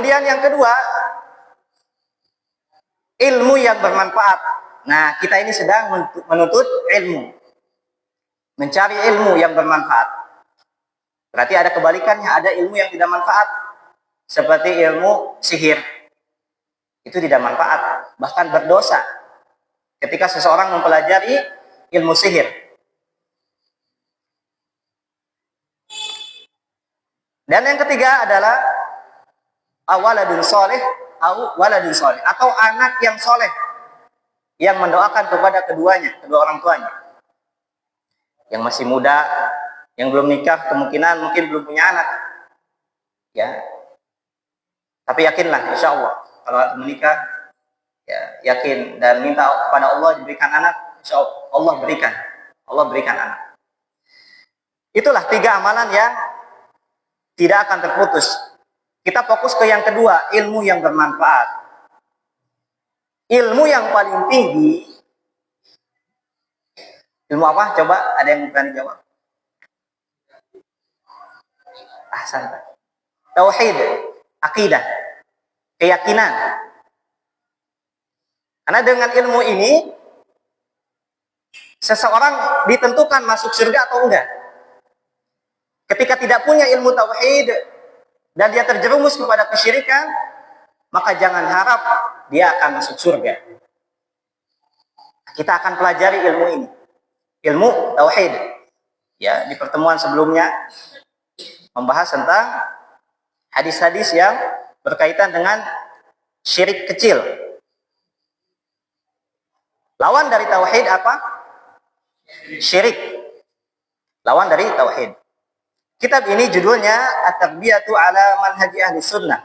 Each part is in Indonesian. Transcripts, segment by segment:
Kemudian yang kedua, ilmu yang bermanfaat. Nah, kita ini sedang menuntut ilmu, mencari ilmu yang bermanfaat. Berarti ada kebalikannya, ada ilmu yang tidak manfaat, seperti ilmu sihir. Itu tidak manfaat, bahkan berdosa ketika seseorang mempelajari ilmu sihir. Dan yang ketiga adalah waladun soleh, waladun soleh, atau anak yang soleh yang mendoakan kepada keduanya, kedua orang tuanya. Yang masih muda, yang belum nikah, kemungkinan mungkin belum punya anak, ya. Tapi yakinlah, insya Allah kalau menikah, ya, yakin dan minta kepada Allah diberikan anak, insya Allah berikan, Allah berikan anak. Itulah 3 amalan yang tidak akan terputus. Kita fokus ke yang kedua, ilmu yang bermanfaat. Ilmu yang paling tinggi, ilmu apa? Coba ada yang berani jawab? Ahsan. Tauhid, akidah, keyakinan. Karena dengan ilmu ini, seseorang ditentukan masuk surga atau enggak. Ketika tidak punya ilmu tauhid dan dia terjerumus kepada kesyirikan, maka jangan harap dia akan masuk surga. Kita akan pelajari ilmu ini, ilmu tauhid. Ya, di pertemuan sebelumnya membahas tentang hadis-hadis yang berkaitan dengan syirik kecil. Lawan dari tauhid apa? Syirik. Lawan dari tauhid. Kitab ini judulnya At-Tarbiyatu ala Manhaji Ahli Sunnah.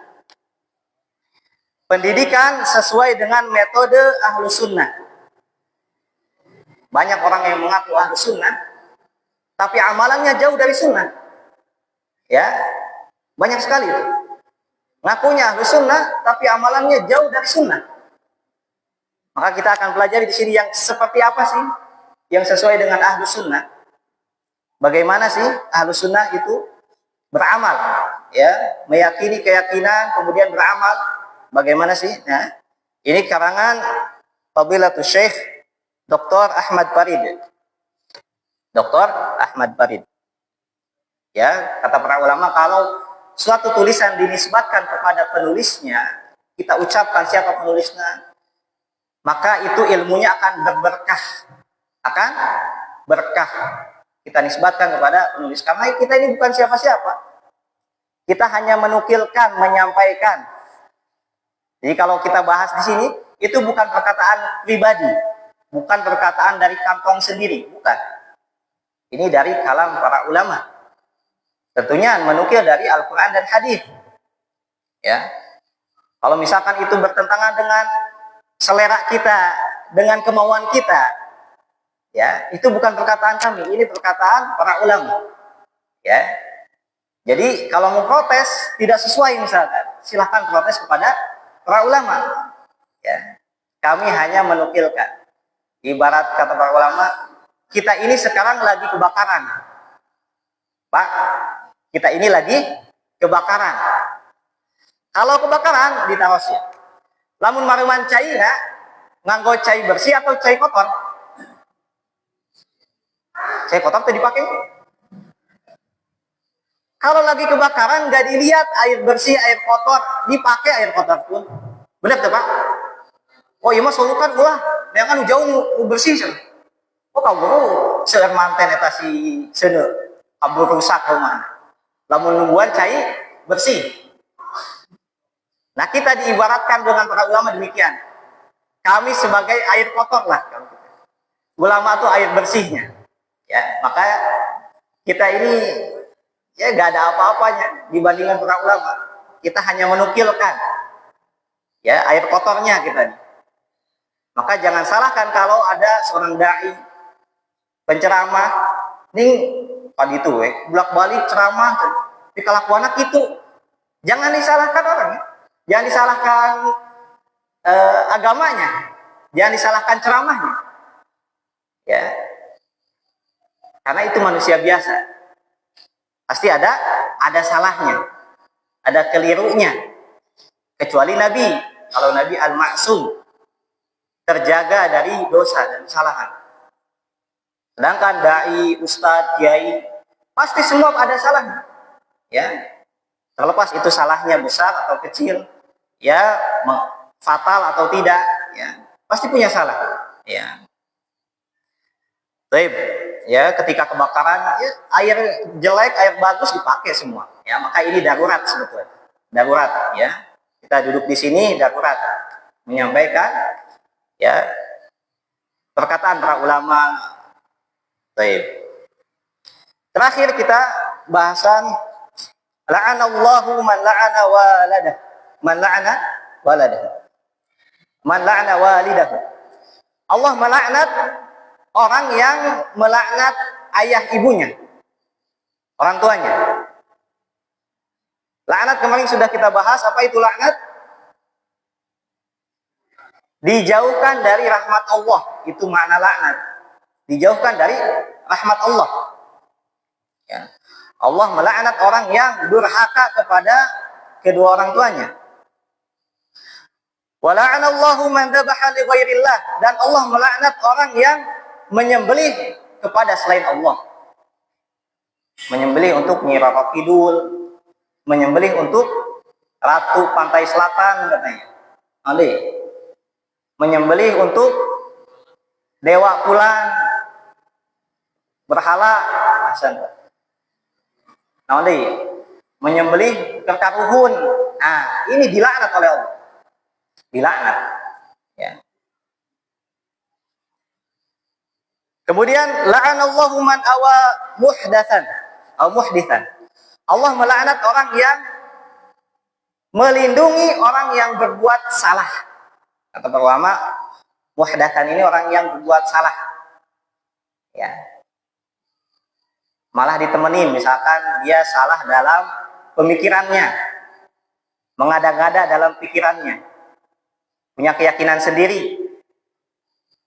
Pendidikan sesuai dengan metode Ahlu Sunnah. Banyak orang yang mengaku Ahlu Sunnah, tapi amalannya jauh dari Sunnah. Ya, banyak sekali itu. Ngakunya Ahlu Sunnah, tapi amalannya jauh dari Sunnah. Maka kita akan pelajari di sini yang seperti apa sih yang sesuai dengan Ahlu Sunnah. Bagaimana sih Ahlu Sunnah itu beramal, ya, meyakini keyakinan, kemudian beramal. Bagaimana sih? Nah, ini karangan Fadilatul Syekh Dr. Ahmad Farid. Dr. Ahmad Farid. Ya, kata para ulama, kalau suatu tulisan dinisbatkan kepada penulisnya, kita ucapkan siapa penulisnya, maka itu ilmunya akan berberkah, akan berkah. Kita nisbatkan kepada penulis, karena kita ini bukan siapa-siapa. Kita hanya menukilkan, menyampaikan. Jadi kalau kita bahas di sini, itu bukan perkataan pribadi, bukan perkataan dari kantong sendiri, bukan. Ini dari kalam para ulama. Tentunya menukil dari Al-Quran dan hadis. Ya, kalau misalkan itu bertentangan dengan selera kita, dengan kemauan kita, ya, itu bukan perkataan kami, ini perkataan para ulama. Ya. Jadi kalau mau protes tidak sesuai misalkan, silahkan protes kepada para ulama. Ya. Kami hanya menukilkan. Ibarat kata para ulama, kita ini sekarang lagi kebakaran. Pak, kita ini lagi kebakaran. Kalau kebakaran ditawas ya. Lamun maruman cai ya, nganggo cai bersih atau cai kotor? Cai kotor tuh dipakai. Kalau lagi kebakaran nggak dilihat air bersih, air kotor, dipakai air kotor pun. Benar tuh Pak? Oh iya mas solukan ulah, dia kan jauh bersih sih. Oh kamu seueur manten eta si seuneu, kabur rusak rumah. Lamun nungguan cai bersih. Nah kita diibaratkan dengan para ulama demikian. Kami sebagai air kotor lah. Ulama itu air bersihnya. Ya, maka kita ini ya gak ada apa-apanya dibandingkan para ulama. Kita hanya menukilkan ya air kotornya kita. Maka jangan salahkan kalau ada seorang dai penceramah ning pagi itu bolak-balik ceramah di kelakuan itu. Jangan disalahkan orangnya. Jangan disalahkan agamanya. Jangan disalahkan ceramahnya. Ya. Karena itu manusia biasa. Pasti ada salahnya. Ada kelirunya. kecuali Nabi. Kalau Nabi al-ma'sum, terjaga dari dosa dan kesalahan. Sedangkan dai, ustadz, kiai, pasti semua ada salahnya. Ya, terlepas itu salahnya besar atau kecil, ya fatal atau tidak, ya pasti punya salah. Ya, baik. Ya, ketika kebakaran, ya, air jelek, air bagus dipakai semua. Ya, maka ini darurat sebetulnya. Darurat, ya. Kita duduk di sini darurat menyampaikan, ya, perkataan para ulama. Baik. Terakhir kita bahasan la'anallahu man la'ana waladah. Man la'ana waladah. Man la'ana walidahu. Allah melaknat orang yang melaknat ayah ibunya, orang tuanya. Laknat kemarin sudah kita bahas. Apa itu laknat? Dijauhkan dari rahmat Allah. Itu makna laknat. Dijauhkan dari rahmat Allah. Ya. Allah melaknat orang yang durhaka kepada kedua orang tuanya. Wa la'anallahu man dzabaha li ghairillah, dan Allah melaknat orang yang menyembelih kepada selain Allah. Menyembelih untuk Nyi Roro Kidul, menyembelih untuk Ratu Pantai Selatan katanya. Ali. Menyembelih untuk Dewa Pulan, berhala Hasan. Ali. Menyembelih Kertaruhun. Nah, ini dilaknat oleh Allah. Dilaknat. Ya. Kemudian la'anallahu man awa muhdatsan atau muhditsan. Allah melaknat orang yang melindungi orang yang berbuat salah. Kata para ulama, muhdatsan ini orang yang berbuat salah. Ya. Malah ditemenin, misalkan dia salah dalam pemikirannya, mengada-ngada dalam pikirannya, punya keyakinan sendiri.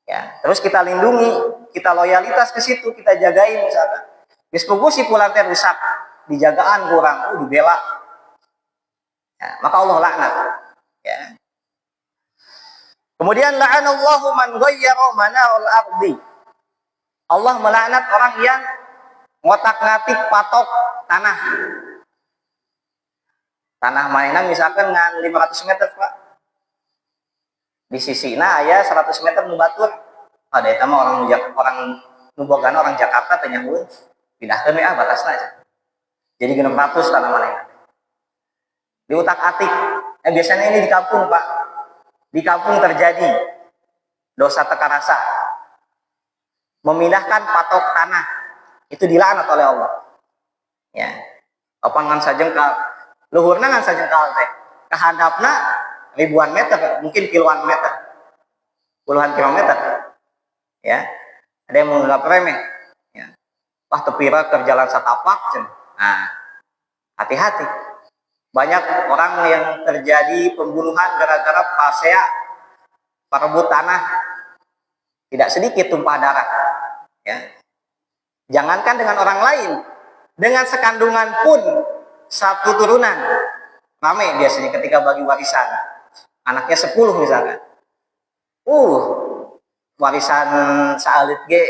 Ya, terus kita lindungi, kita loyalitas ke situ, kita jagain misalkan. Bispugu si pulang teh rusak, dijagaan kurang, dibela. Ya, maka Allah laknat. Ya. Kemudian la'anallahu man ghayyara manarul ardi. Allah melaknat orang yang ngotak-ngatik patok tanah. Tanah mainan misalkan ngan 500 meter, Pak. Di sisi aya 100 meter nu batur. Ada eta mah orang nubogana orang Jakarta teh nyahueun. Pindahkeun we batasna aja. Jadi 600 tanah mainan. Di utak-atik. Biasanya ini di kampung, Pak. Di kampung terjadi dosa teka rasa. Memindahkan patok tanah. Itu dilaknat oleh Allah. Ya. Opangan sajengkal, luhurna ngan sajengkal teh. Kahandapna ribuan meter, mungkin kiloan meter. Puluhan kilometer. Ya. Ada yang menganggap remeh. Ya. Wah, tepira ke jalan satapak. Nah, hati-hati. Banyak orang yang terjadi pembunuhan gara-gara pasea perebut tanah. Tidak sedikit tumpah darah. Ya. Jangankan dengan orang lain, dengan sekandungan pun satu turunan ramai biasanya ketika bagi warisan. Anaknya 10 misalkan. Warisan saalit ge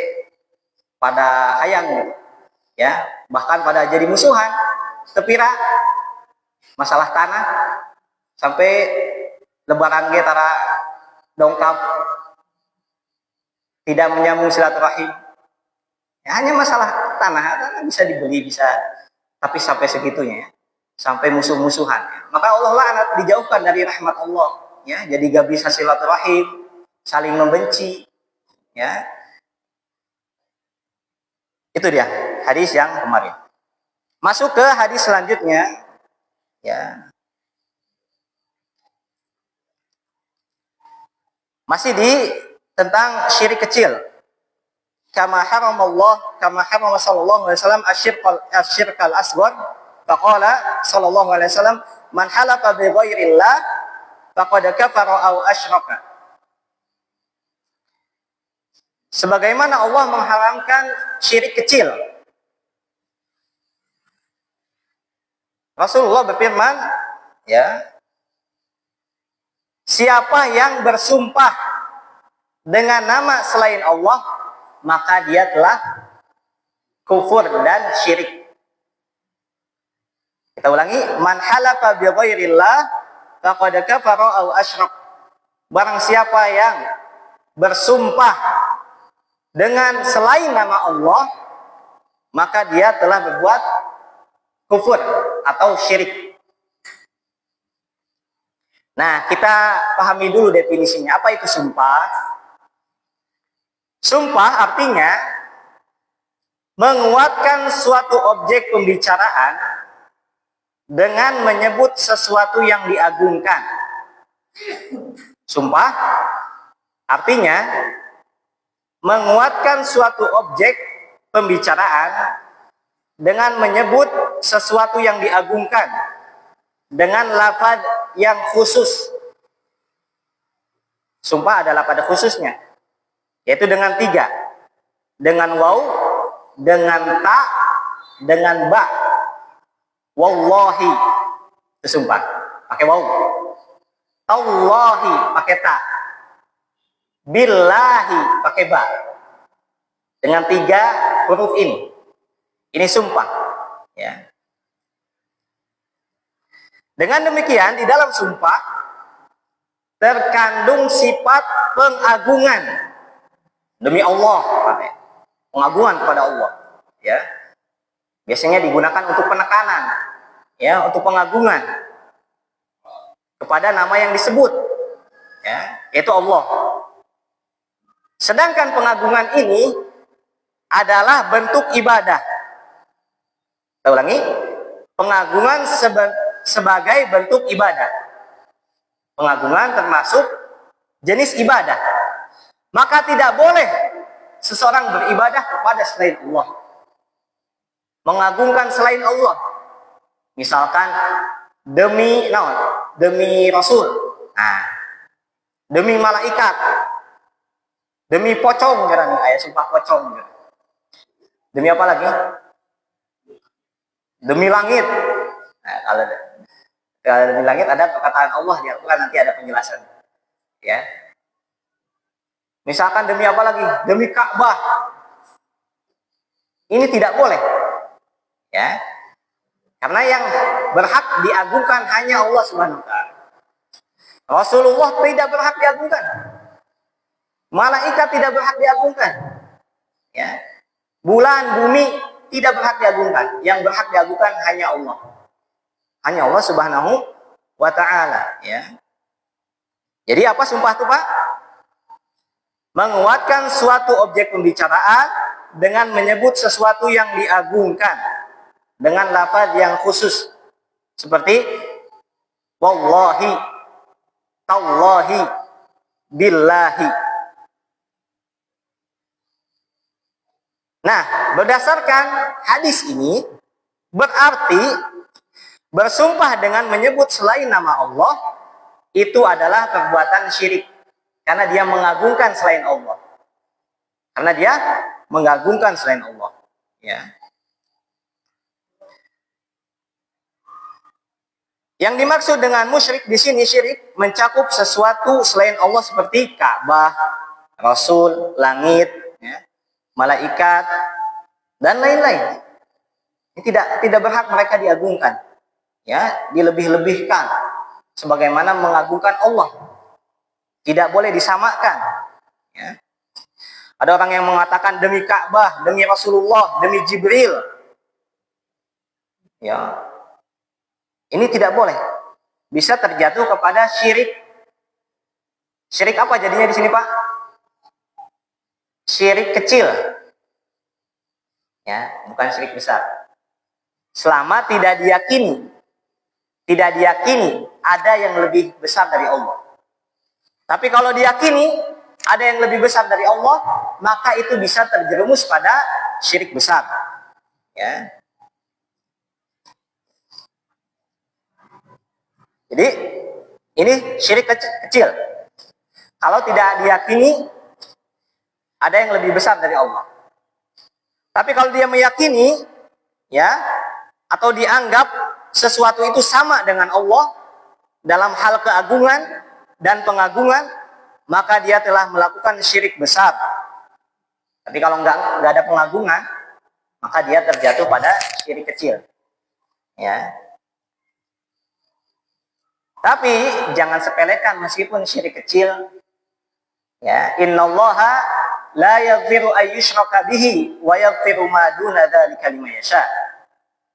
pada hayang gitu. Ya, bahkan pada jadi musuhan. Tepira masalah tanah sampai lebaran ge tara dongkap, tidak menyambung silaturahim. Ya, hanya masalah tanah bisa dibeli, bisa, tapi sampai segitunya ya, sampai musuh-musuhan. Ya. Maka Allah laknat, dijauhkan dari rahmat Allah. Ya, jadi gak bisa silaturahim, saling membenci. Ya, itu dia hadis yang kemarin. Masuk ke hadis selanjutnya. Ya, masih di tentang syirik kecil. Kama harama sallallahu alaihi wasallam asyirkal asghar, faqala sallallahu alaihi wasallam man halafa bi ghairillah faqad kafara aw asyraka. Sebagaimana Allah mengharamkan syirik kecil, Rasulullah berfirman, ya, siapa yang bersumpah dengan nama selain Allah, maka dia telah kufur dan syirik. Kita ulangi, man halafa bi ghairillah faqad kafara aw asyrak. Barang siapa yang bersumpah dengan selain nama Allah, maka dia telah berbuat kufur atau syirik. Nah, kita pahami dulu definisinya. Apa itu sumpah? Sumpah artinya menguatkan suatu objek pembicaraan dengan menyebut sesuatu yang diagungkan. Sumpah artinya menguatkan suatu objek pembicaraan dengan menyebut sesuatu yang diagungkan dengan lafaz yang khusus. Sumpah ada lafaz khususnya, yaitu dengan 3, dengan waw, dengan ta, dengan ba. Wallahi itu sumpah pakai waw, tallahi pakai ta, billahi pakai ba. Dengan 3 huruf ini sumpah, ya. Dengan demikian, di dalam sumpah terkandung sifat pengagungan demi Allah, pengagungan kepada Allah, ya. Biasanya digunakan untuk penekanan, ya, untuk pengagungan kepada nama yang disebut, ya, yaitu Allah. Sedangkan pengagungan ini adalah bentuk ibadah. Kita ulangi, pengagungan sebagai bentuk ibadah. Pengagungan termasuk jenis ibadah. Maka tidak boleh seseorang beribadah kepada selain Allah, mengagungkan selain Allah. Misalkan demi demi Rasul, demi malaikat, demi pocong, ayat sumpah pocong. Demi apa lagi? Demi langit. Nah, kalau demi langit ada perkataan Allah di Al-Quran, nanti ada penjelasan, ya. Misalkan demi apa lagi? Demi Ka'bah. Ini tidak boleh, ya. Karena yang berhak diagungkan hanya Allah Subhanahu wa taala. Rasulullah tidak berhak diagungkan. Malaikat tidak berhak diagungkan. Ya. Bulan, bumi tidak berhak diagungkan. Yang berhak diagungkan hanya Allah. Hanya Allah Subhanahu wa taala, ya. Jadi apa sumpah itu, Pak? Menguatkan suatu objek pembicaraan dengan menyebut sesuatu yang diagungkan dengan lafaz yang khusus, seperti wallahi, tallahi, billahi. Nah, berdasarkan hadis ini berarti bersumpah dengan menyebut selain nama Allah itu adalah perbuatan syirik, karena dia mengagungkan selain Allah. Karena dia mengagungkan selain Allah, ya. Yang dimaksud dengan musyrik di sini, syirik mencakup sesuatu selain Allah seperti Ka'bah, Rasul, langit, ya, malaikat, dan lain-lain. Ini tidak berhak mereka diagungkan, ya, dilebih-lebihkan sebagaimana mengagungkan Allah. Tidak boleh disamakan, ya. Ada orang yang mengatakan demi Ka'bah, demi Rasulullah, demi Jibril, ya. Ini tidak boleh. Bisa terjatuh kepada syirik. Syirik apa jadinya di sini, Pak? Syirik kecil, ya, bukan syirik besar. Selama tidak diyakini ada yang lebih besar dari Allah. Tapi kalau diyakini ada yang lebih besar dari Allah, maka itu bisa terjerumus pada syirik besar, ya. Jadi ini syirik kecil. Kalau tidak diyakini ada yang lebih besar dari Allah. Tapi kalau dia meyakini, ya, atau dianggap sesuatu itu sama dengan Allah dalam hal keagungan, dan pengagungan, maka dia telah melakukan syirik besar. Tapi kalau nggak ada pengagungan, maka dia terjatuh pada syirik kecil. Ya. Tapi jangan sepelekan meskipun syirik kecil. Ya, innallaha la yaghfiru ayyushraka bihi wa yaghfiru ma duna dzalika liman yasha.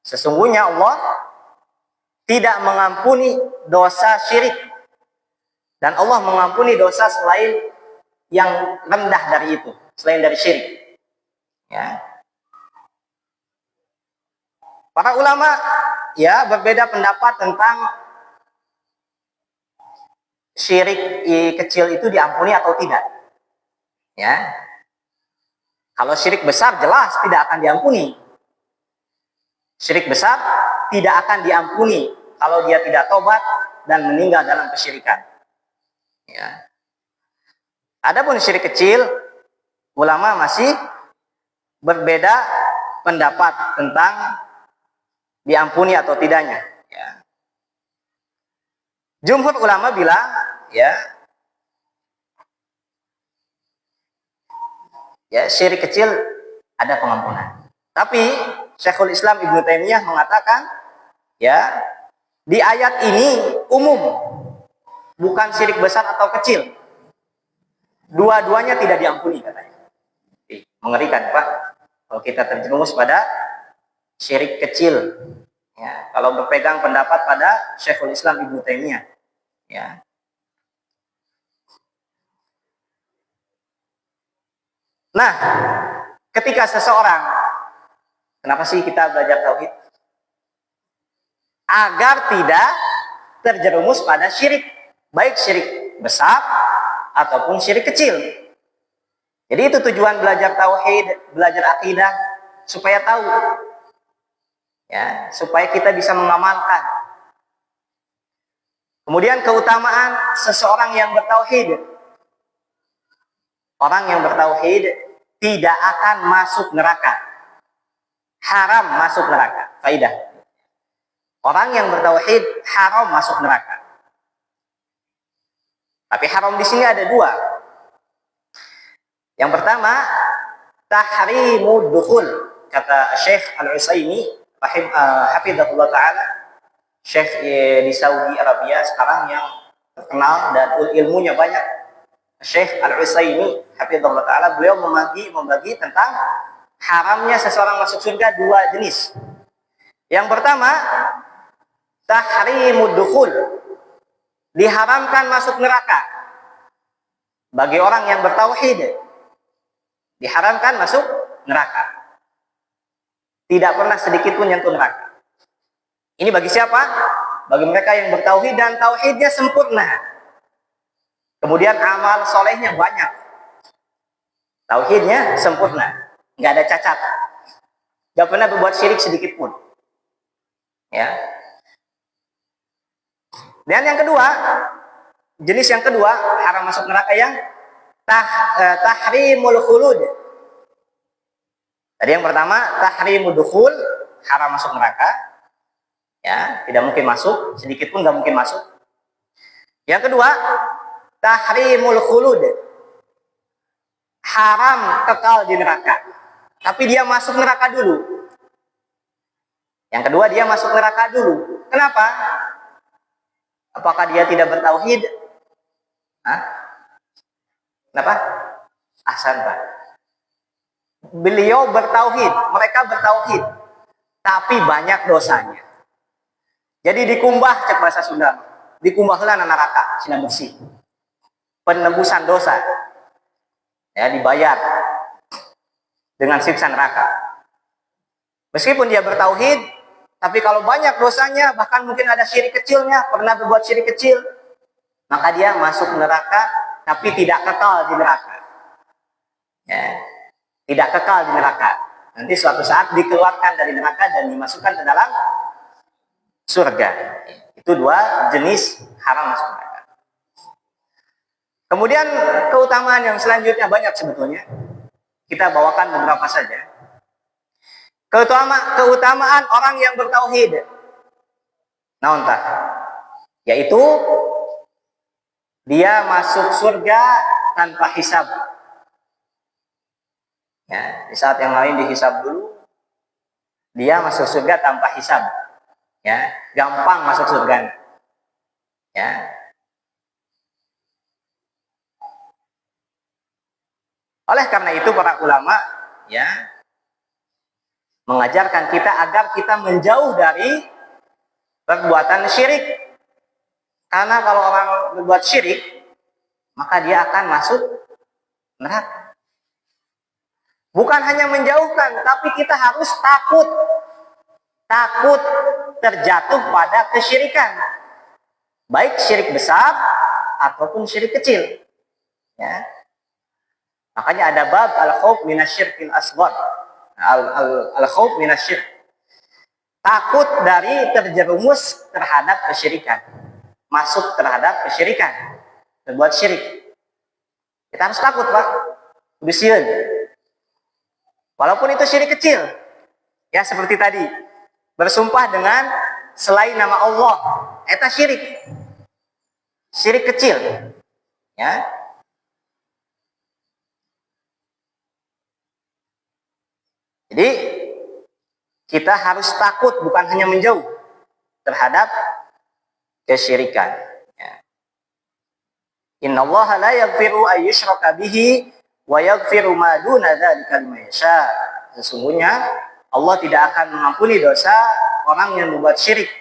Sesungguhnya Allah tidak mengampuni dosa syirik, dan Allah mengampuni dosa selain yang rendah dari itu, selain dari syirik. Ya. Para ulama ya berbeda pendapat tentang syirik kecil itu diampuni atau tidak. Ya. Kalau syirik besar jelas tidak akan diampuni. Syirik besar tidak akan diampuni kalau dia tidak tobat dan meninggal dalam kesyirikan. Ya. Adapun syirik kecil, ulama masih berbeda pendapat tentang diampuni atau tidaknya. Ya. Jumhur ulama bilang, ya syirik kecil ada pengampunan. Tapi Syekhul Islam Ibnu Taimiyah mengatakan, ya di ayat ini umum, bukan syirik besar atau kecil. Dua-duanya tidak diampuni katanya. Mengerikan Pak, kalau kita terjerumus pada syirik kecil. Ya, kalau berpegang pendapat pada Syekhul Islam Ibnu Taimiyah. Ya. Nah, ketika seseorang, kenapa sih kita belajar tauhid? Agar tidak terjerumus pada syirik, baik syirik besar ataupun syirik kecil. Jadi itu tujuan belajar tauhid, belajar akidah, supaya tahu, ya, supaya kita bisa mengamalkan. Kemudian keutamaan seseorang yang bertauhid. Orang yang bertauhid tidak akan masuk neraka. Haram masuk neraka. Faidah. Orang yang bertauhid haram masuk neraka. Tapi haram di sini ada dua. Yang pertama, tahrimud dukhul. Kata Syekh Al-Utsaimin hafizahullah taala, Syekh di Saudi Arabia sekarang yang terkenal dan ilmunya banyak, Syekh Al-Utsaimin hafizahullah taala, beliau membagi tentang haramnya seseorang masuk surga dua jenis. Yang pertama, tahrimud dukhul, diharamkan masuk neraka bagi orang yang bertauhid, diharamkan masuk neraka, tidak pernah sedikit pun nyentuh neraka. Ini bagi siapa? Bagi mereka yang bertauhid dan tauhidnya sempurna, kemudian amal solehnya banyak, tauhidnya sempurna, nggak ada cacat, nggak pernah berbuat syirik sedikit pun. Ya. Dan yang kedua, jenis yang kedua haram masuk neraka yang tahrimul khulud. Tadi yang pertama tahrimud dukhul, haram masuk neraka, ya tidak mungkin masuk, sedikit pun nggak mungkin masuk. Yang kedua tahrimul khulud, haram kekal di neraka, tapi dia masuk neraka dulu. Yang kedua dia masuk neraka dulu. Kenapa? Apakah dia tidak bertauhid? Hah? Kenapa? Ahsan Pak. Beliau bertauhid, mereka bertauhid, tapi banyak dosanya. Jadi dikumbah, cek bahasa Sunda, dikumbahlah neraka, sina bersih. Penembusan dosa, ya dibayar dengan siksa neraka. Meskipun dia bertauhid, tapi kalau banyak dosanya, bahkan mungkin ada syirik kecilnya, pernah berbuat syirik kecil, maka dia masuk neraka, tapi tidak kekal di neraka. Ya, tidak kekal di neraka. Nanti suatu saat dikeluarkan dari neraka dan dimasukkan ke dalam surga. Itu dua jenis haram masuk neraka. Kemudian keutamaan yang selanjutnya banyak sebetulnya. Kita bawakan beberapa saja. Keutamaan orang yang bertauhid. Nah, yaitu dia masuk surga tanpa hisab. Ya, di saat yang lain dihisab dulu, dia masuk surga tanpa hisab. Ya, gampang masuk surga. Ya. Oleh karena itu para ulama ya mengajarkan kita agar kita menjauh dari perbuatan syirik. Karena kalau orang berbuat syirik, maka dia akan masuk neraka. Bukan hanya menjauhkan, tapi kita harus takut terjatuh pada kesyirikan. Baik syirik besar ataupun syirik kecil. Ya. Makanya ada bab al-khauf minasyirkil asghar. Al-khauf minasyirk. Takut dari terjerumus terhadap kesyirikan. Masuk terhadap kesyirikan. Berbuat syirik. Kita harus takut, Pak. Udah. Walaupun itu syirik kecil. Ya, seperti tadi. Bersumpah dengan selain nama Allah. Itu syirik. Syirik kecil. Ya. Jadi kita harus takut, bukan hanya menjauh terhadap kesyirikan. Ya. Innallaha la yaghfiru ay yushraka bihi wa yaghfiru ma duna dzalika liman yasha. Sesungguhnya Allah tidak akan mengampuni dosa orang yang membuat syirik,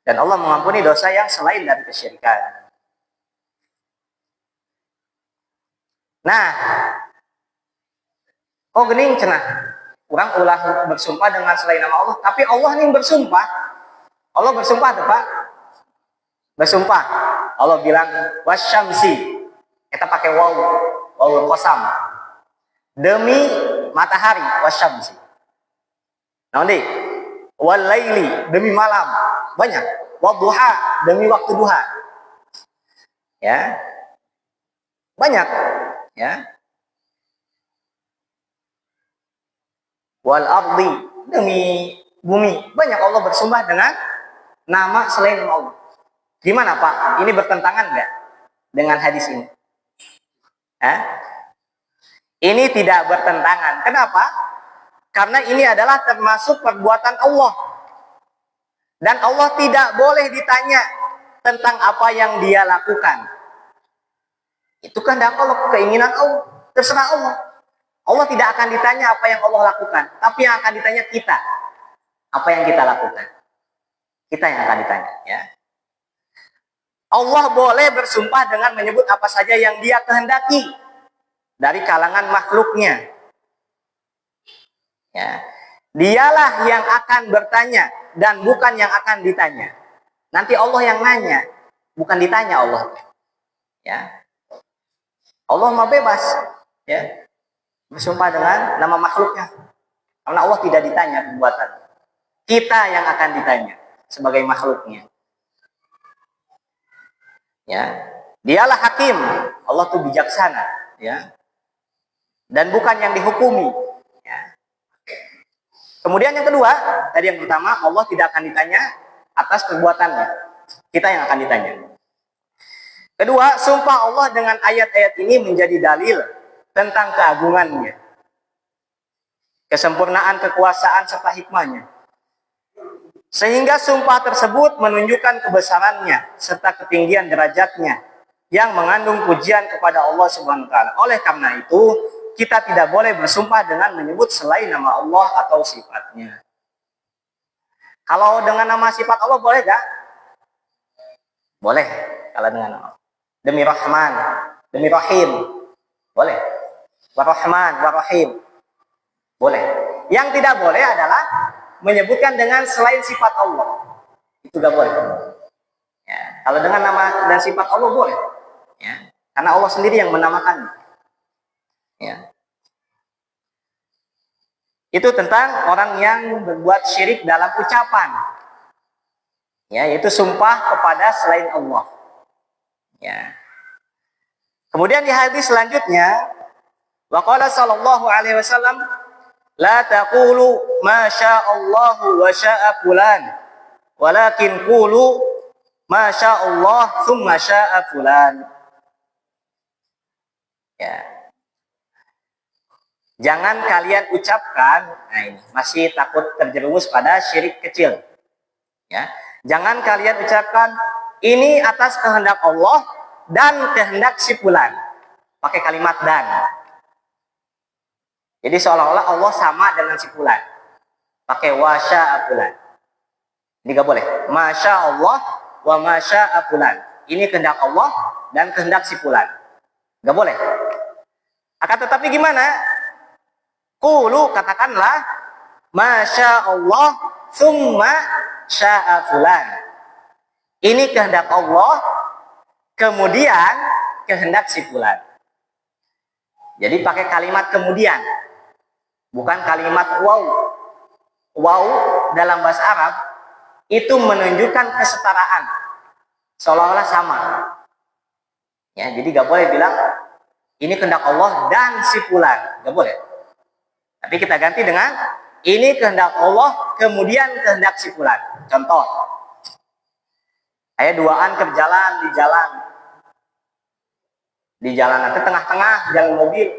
dan Allah mengampuni dosa yang selain dari kesyirikan. Nah, kok gening cenah? Kurang ulah bersumpah dengan selain nama Allah, tapi Allah nih bersumpah. Allah bersumpah tuh, Pak. Bersumpah. Allah bilang wasyamsi. Kita pakai waw qasam. Demi matahari wasyamsi. Nah, nih. Wal laili, demi malam. Banyak. Wadduha, demi waktu duha. Ya. Banyak, ya. Wal ardi, demi bumi. Banyak Allah bersumpah dengan nama selain nama Allah. Gimana, Pak? Ini bertentangan nggak dengan hadis ini? Ini tidak bertentangan. Kenapa? Karena ini adalah termasuk perbuatan Allah. Dan Allah tidak boleh ditanya tentang apa yang dia lakukan. Itu kehendak Allah, keinginan Allah, terserah Allah. Allah tidak akan ditanya apa yang Allah lakukan, tapi yang akan ditanya kita. Apa yang kita lakukan. Kita yang akan ditanya. Ya. Allah boleh bersumpah dengan menyebut apa saja yang dia kehendaki dari kalangan makhluknya. Ya. Dialah yang akan bertanya dan bukan yang akan ditanya. Nanti Allah yang nanya, bukan ditanya Allah. Ya. Allah mau bebas. Ya. Bersumpah dengan nama makhluknya. Karena Allah tidak ditanya perbuatan. Kita yang akan ditanya sebagai makhluknya. Ya. Dialah hakim. Allah itu bijaksana, ya. Dan bukan yang dihukumi, ya. Kemudian yang kedua, tadi yang pertama, Allah tidak akan ditanya atas perbuatannya. Kita yang akan ditanya. Kedua, sumpah Allah dengan ayat-ayat ini menjadi dalil tentang keagungannya, kesempurnaan kekuasaan serta hikmahnya. Sehingga sumpah tersebut menunjukkan kebesarannya serta ketinggian derajatnya yang mengandung pujian kepada Allah Subhanahu wa taala. Oleh karena itu, kita tidak boleh bersumpah dengan menyebut selain nama Allah atau sifatnya. Kalau dengan nama sifat Allah boleh gak? Boleh. Kalau dengan nama demi Rahman, demi Rahim, boleh. Warahman, Warahim. Boleh. Yang tidak boleh adalah menyebutkan dengan selain sifat Allah. Itu gak boleh. Ya. Kalau dengan nama dan sifat Allah boleh. Ya. Karena Allah sendiri yang menamakannya. Ya. Itu tentang orang yang berbuat syirik dalam ucapan. Ya, yaitu sumpah kepada selain Allah. Ya. Kemudian di hadis selanjutnya, wa qala sallallahu alaihi wasallam, la taqulu ma sya'allahu wa sya'a fulan, walakin qulu Masya Allah thumma sya'a fulan. Ya. Jangan kalian ucapkan, nah ini masih takut terjerumus pada syirik kecil. Ya. Jangan kalian ucapkan ini atas kehendak Allah dan kehendak si fulan. Pakai kalimat dan. Jadi seolah-olah Allah sama dengan si fulan. Pakai wa sya'a fulan. Ini gak boleh. Masya Allah wa masya fulan. Ini kehendak Allah dan kehendak si fulan. Gak boleh. Akan tetapi gimana? Qulu, katakanlah masya Allah summa sya'a fulan. Ini kehendak Allah, kemudian kehendak si fulan. Jadi pakai kalimat kemudian, bukan kalimat waw. Waw dalam bahasa Arab itu menunjukkan kesetaraan, seolah-olah sama. Ya, jadi gak boleh bilang ini kehendak Allah dan si fulan, gak boleh. Tapi kita ganti dengan ini kehendak Allah, kemudian kehendak si fulan. Contoh, saya duaan ke jalan di jalan nanti tengah-tengah jalan mobil.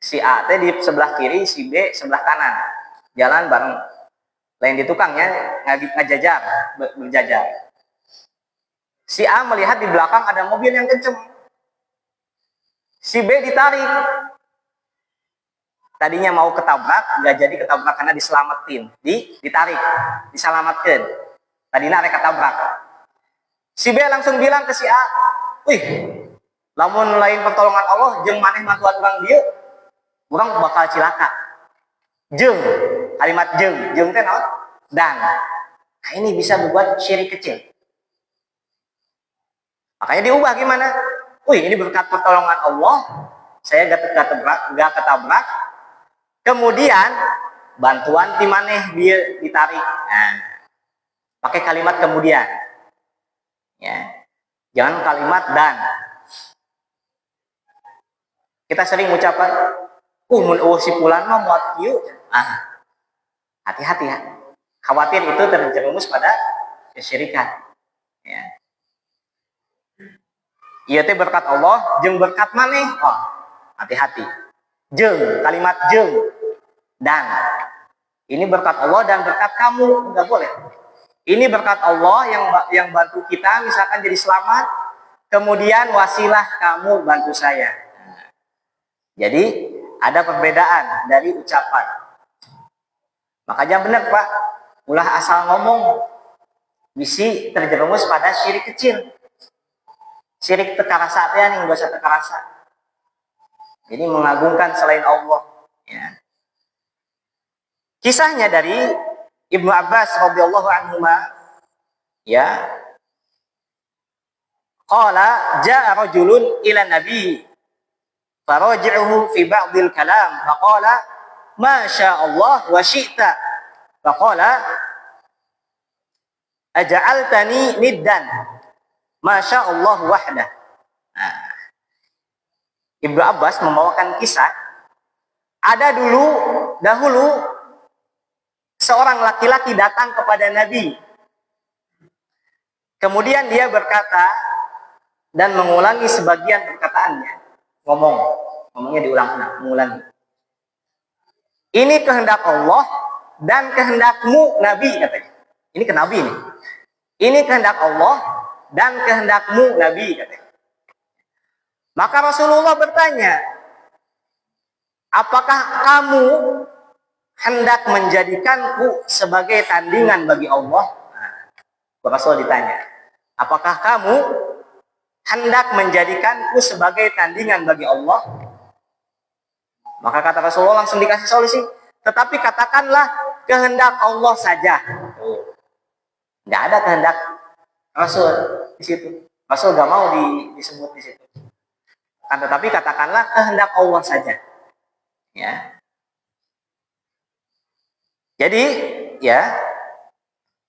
Si A di sebelah kiri, si B sebelah kanan. Jalan bareng. Lain di tukangnya berjajar. Si A melihat di belakang ada mobil yang kenceng. Si B ditarik. Tadinya mau ketabrak, nggak jadi ketabrak karena diselamatin, ditarik, diselamatkan. Tadinya ada ketabrak. Si B langsung bilang ke si A, wih, lamun lain pertolongan Allah, jeung maneh mantuan orang dia, orang bakal cilaka. Jeung, kalimat jeung teh naon? Dan. Nah, ini bisa membuat syirik kecil. Makanya diubah gimana? Wih, ini berkat pertolongan Allah, saya gak ketabrak. Kemudian bantuan ti maneh dia ditarik. Nah, pakai kalimat kemudian. Ya. Jangan kalimat dan. Kita sering ucapkan, mun si fulan mah muat kieu. Hati-hati ya. Khawatir itu terjerumus pada kesyirikan. Ya. Ieu teh berkat Allah jeung berkat maneh. Oh, hati-hati. Jeung, kalimat jeung dan ini berkat Allah dan berkat kamu, nggak boleh. Ini berkat Allah yang bantu kita misalkan jadi selamat, kemudian wasilah kamu bantu saya. Jadi ada perbedaan dari ucapan. Makanya benar Pak, ulah asal ngomong bisi terjerumus pada syirik kecil. Syirik tekarasa teh ning dosa tekarasa. Jadi mengagungkan selain Allah. Ya. Kisahnya dari Ibnu Abbas radhiyallahu anhuma, ya. Qala jaa rajulun ila nabi faraji'uhu fi ba'dil kalam faqala ma syaa Allah wa syi'ta faqala aj'altani niddan ma syaa Allah wahdah. Nah, Ibnu Abbas membawakan kisah, ada dahulu seorang laki-laki datang kepada Nabi. Kemudian dia berkata dan mengulangi sebagian perkataannya. Ngomongnya diulang-ulang, mengulangi. Ini kehendak Allah dan kehendakmu Nabi, katanya. Ini ke Nabi nih. Ini kehendak Allah dan kehendakmu Nabi, katanya. Maka Rasulullah bertanya, apakah kamu hendak menjadikanku sebagai tandingan bagi Allah? Nah, Rasul ditanya, apakah kamu hendak menjadikanku sebagai tandingan bagi Allah? Maka kata Rasulullah langsung dikasih solusi, tetapi katakanlah kehendak Allah saja. Nggak ada kehendak Rasul di situ. Rasul gak mau disebut di situ. Tetapi katakanlah kehendak Allah saja. Ya. Jadi, ya,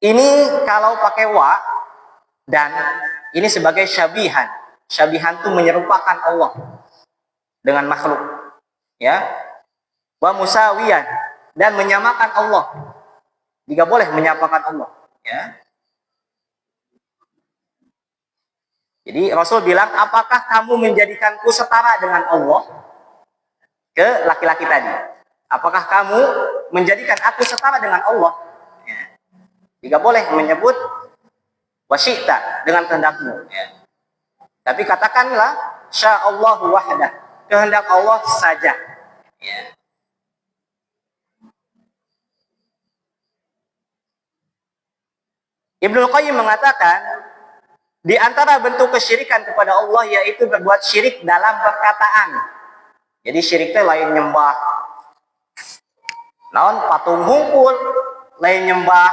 ini kalau pakai wa dan ini sebagai syabihan. Syabihan itu menyerupakan Allah dengan makhluk. Ya. Wa musawiyan dan menyamakan Allah. Jika boleh menyamakan Allah, ya. Jadi Rasul bilang, apakah kamu menjadikanku setara dengan Allah? Ke laki-laki tadi. Apakah kamu menjadikan aku setara dengan Allah? Ya. Jika boleh menyebut wasyita dengan kehendakmu. Ya. Tapi katakanlah sya'allahu wahdah, kehendak Allah saja. Ya. Ibnu Qayyim mengatakan, di antara bentuk kesyirikan kepada Allah yaitu berbuat syirik dalam perkataan. Jadi syiriknya lain nyembah naon patung hungkul, lain nyembah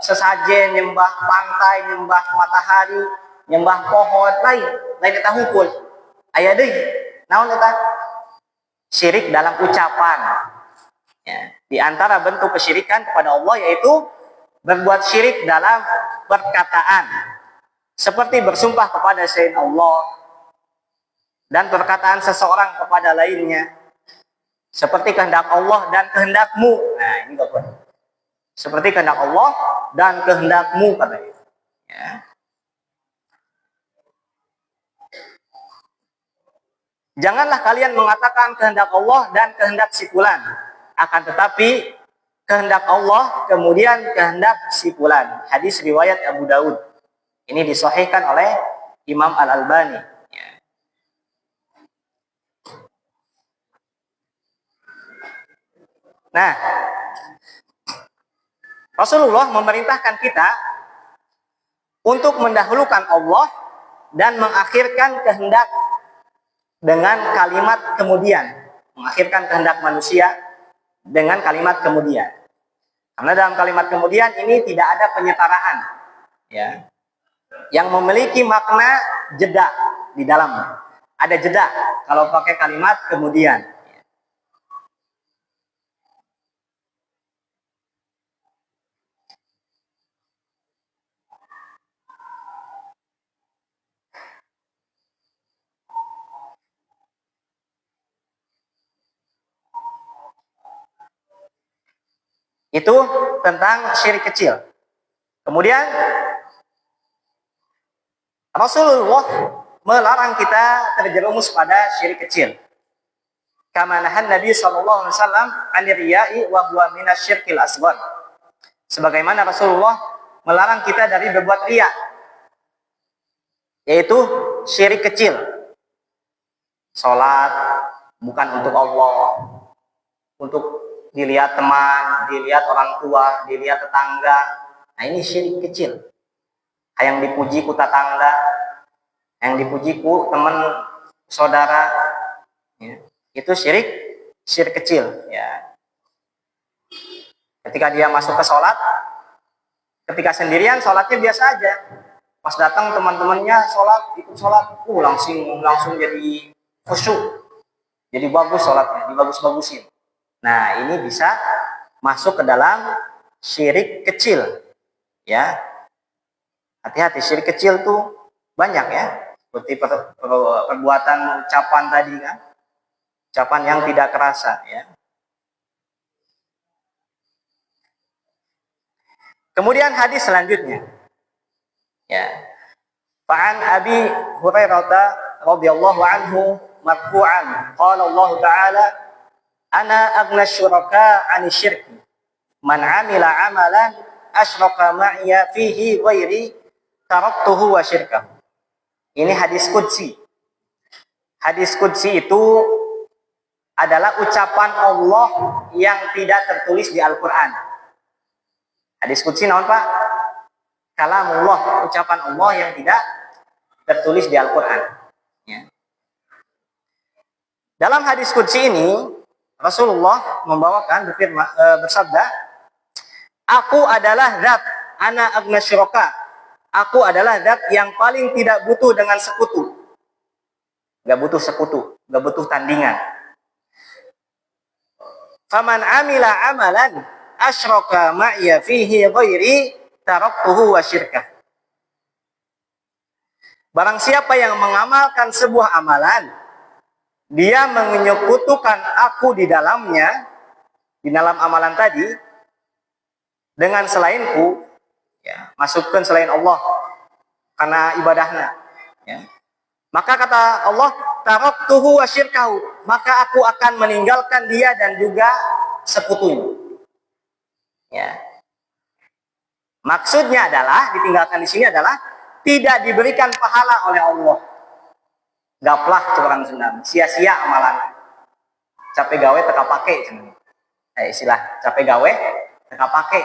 sesajen, nyembah pantai, nyembah matahari, nyembah pohon, lain eta hungkul. Aya deui naon eta? Syirik dalam ucapan. Ya. Di antara bentuk kesyirikan kepada Allah yaitu berbuat syirik dalam perkataan. Seperti bersumpah kepada selain Allah dan perkataan seseorang kepada lainnya. Seperti kehendak Allah dan kehendakmu. Nah, ini gak boleh. Seperti kehendak Allah dan kehendakmu katanya. Ya. Janganlah kalian mengatakan kehendak Allah dan kehendak si fulan. Akan tetapi kehendak Allah kemudian kehendak si fulan. Hadis riwayat Abu Daud. Ini disahihkan oleh Imam Al-Albani. Nah, Rasulullah memerintahkan kita untuk mendahulukan Allah dan mengakhirkan kehendak dengan kalimat kemudian. Mengakhirkan kehendak manusia dengan kalimat kemudian. Karena dalam kalimat kemudian ini tidak ada penyetaraan. Ya. Yang memiliki makna jeda di dalamnya. Ada jeda kalau pakai kalimat kemudian. Itu tentang syirik kecil. Kemudian Rasulullah melarang kita terjerumus pada syirik kecil. Kama nahan Nabi sallallahu alaihi wasallam 'anil riya'i wa huwa minasyirkil asghar. Sebagaimana Rasulullah melarang kita dari berbuat riya, yaitu syirik kecil. Salat bukan untuk Allah, untuk dilihat teman, dilihat orang tua, dilihat tetangga. Nah, ini syirik kecil. Yang dipuji ku tetangga, yang dipuji ku teman saudara, ya. Itu syirik kecil. Ya. Ketika dia masuk ke sholat, ketika sendirian sholatnya biasa aja. Pas datang teman-temannya sholat, ikut sholat, langsung jadi khusyuk, jadi bagus sholatnya, dibagus-bagusin. Nah, ini bisa masuk ke dalam syirik kecil. Ya. Hati-hati, syirik kecil tuh banyak ya. Seperti perbuatan ucapan tadi kan. Ucapan yang tidak kerasa ya. Kemudian hadis selanjutnya. Ya. Fa'an Abi Hurairah radhiyallahu anhu marfu'an qala Allah Ta'ala ana aghna syuraka 'ani syirki man 'amila 'amalan asyraka ma'iya fihi ghairi taraktuhu wa syirkahu. Ini hadis qudsi. Hadis qudsi itu adalah ucapan Allah yang tidak tertulis di Al-Qur'an. Hadis qudsi naon Pak? Kalamullah, ucapan Allah yang tidak tertulis di Al-Qur'an. Ya. Dalam hadis qudsi ini Rasulullah membawakan bersabda, aku adalah zat ana aghna syuraka. Aku adalah zat yang paling tidak butuh dengan sekutu. Gak butuh sekutu, gak butuh tandingan. Faman amila amalan asyraka ma'iya fihi ghairi taraktuhu wa syirkah. Barang siapa yang mengamalkan sebuah amalan, dia menyekutukan aku di dalamnya, di dalam amalan tadi, dengan selainku, ya, masukkan selain Allah karena ibadahnya. Ya. Maka kata Allah, taraktuhu wa syirkahu, maka aku akan meninggalkan dia dan juga sekutunya. Ya. Maksudnya adalah, ditinggalkan di sini adalah tidak diberikan pahala oleh Allah. Gaplah itu orang Sunda, sia-sia amalan. Capek gawe teka pake, istilah capek gawe teka pake.